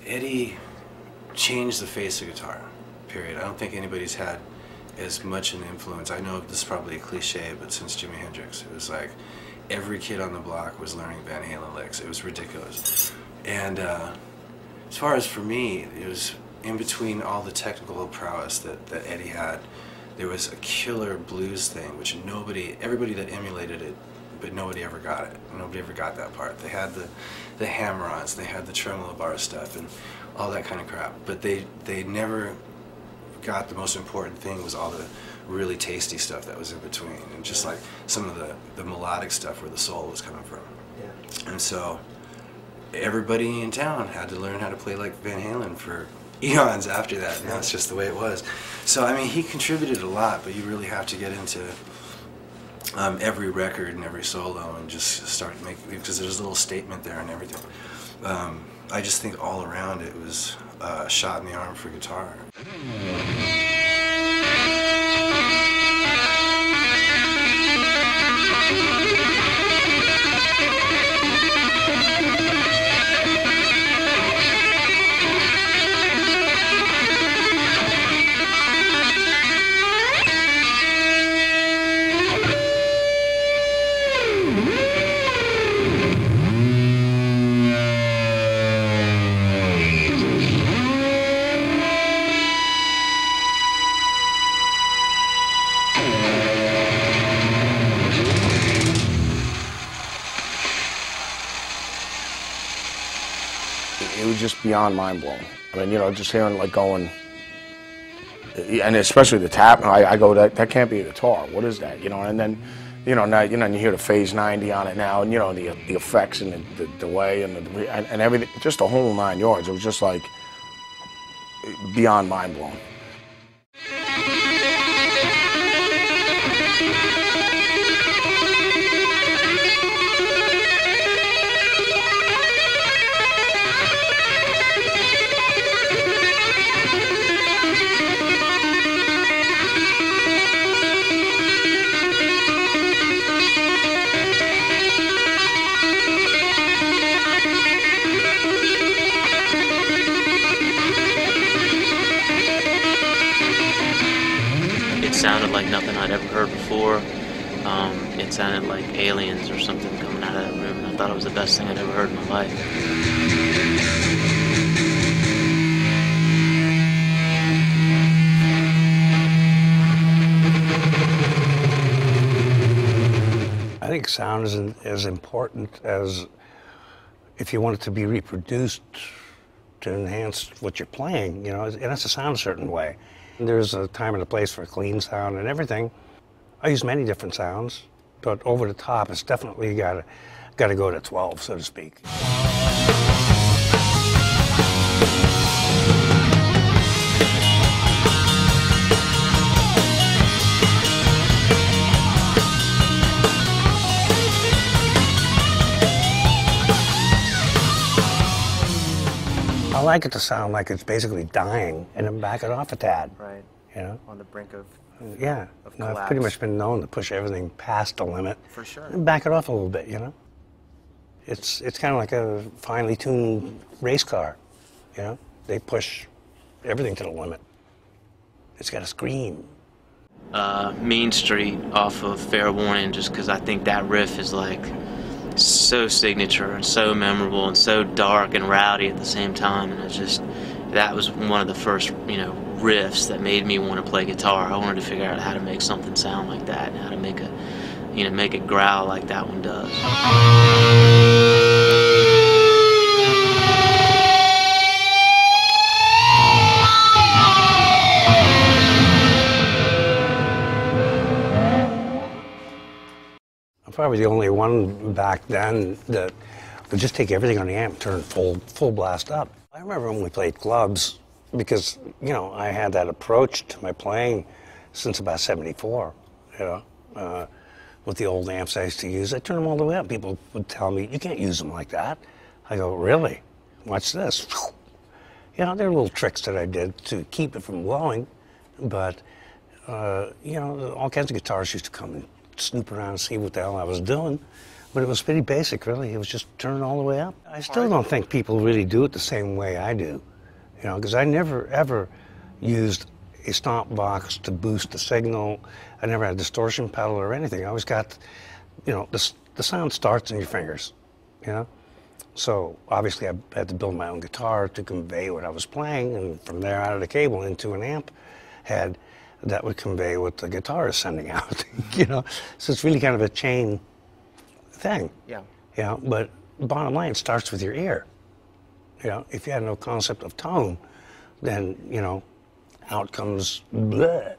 Eddie changed the face of guitar, period. I don't think anybody's had as much an influence. I know this is probably a cliche, but since Jimi Hendrix, it was like every kid on the block was learning Van Halen licks. It was ridiculous. And as far as for me, it was in between all the technical prowess that Eddie had, there was a killer blues thing, which everybody that emulated it, but nobody ever got it. Nobody ever got that part. They had the hammer-ons, they had the tremolo bar stuff and all that kind of crap, but they never got the most important thing, was all the really tasty stuff that was in between, and just like some of the melodic stuff where the soul was coming from. Yeah. And so everybody in town had to learn how to play like Van Halen for eons after that, and that's just the way it was. So I mean, he contributed a lot, but you really have to get into every record and every solo and just start making, because there's a little statement there and everything. I just think all around it was a shot in the arm for guitar. It was just beyond mind-blowing. I mean, you know, just hearing like going, and especially the tap, I go, that can't be a guitar. What is that? You know, and then, you know, now you hear the Phase 90 on it now, and you know the effects and the delay and everything, just the whole 9 yards. It was just like beyond mind-blowing. It sounded like nothing I'd ever heard before. It sounded like aliens or something coming out of that room, and I thought it was the best thing I'd ever heard in my life. I think sound is as important as if you want it to be reproduced to enhance what you're playing, you know, it has to sound a certain way. There's a time and a place for a clean sound and everything. I use many different sounds, but over the top, it's definitely got to go to 12, so to speak. I like it to sound like it's basically dying, and then back it off a tad. Right. You know? On the brink of yeah. No, I've pretty much been known to push everything past the limit. For sure. And back it off a little bit, you know? It's kind of like a finely tuned race car, you know? They push everything to the limit. It's got to scream. Mean Street off of Fair Warning, just because I think that riff is like so signature and so memorable and so dark and rowdy at the same time, and it's just, that was one of the first, you know, riffs that made me want to play guitar. I wanted to figure out how to make something sound like that and how to make make it growl like that one does. I'm probably the only one back then that would just take everything on the amp and turn it full blast up. I remember when we played clubs, because, you know, I had that approach to my playing since about '74, you know, with the old amps I used to use. I turned them all the way up. People would tell me, you can't use them like that. I go, really? Watch this. You know, there are little tricks that I did to keep it from blowing, but, you know, all kinds of guitarists used to come and snoop around and see what the hell I was doing. But it was pretty basic, really. It was just turn all the way up. I still don't think people really do it the same way I do, you know, because I never ever used a stomp box to boost the signal. I never had a distortion pedal or anything. I always got, you know, the sound starts in your fingers, you know. So obviously I had to build my own guitar to convey what I was playing, and from there out of the cable into an amp head that would convey what the guitar is sending out, you know. So it's really kind of a chain thing. Yeah. You know, but bottom line, it starts with your ear. You know, if you had no concept of tone, then, you know, out comes bleh.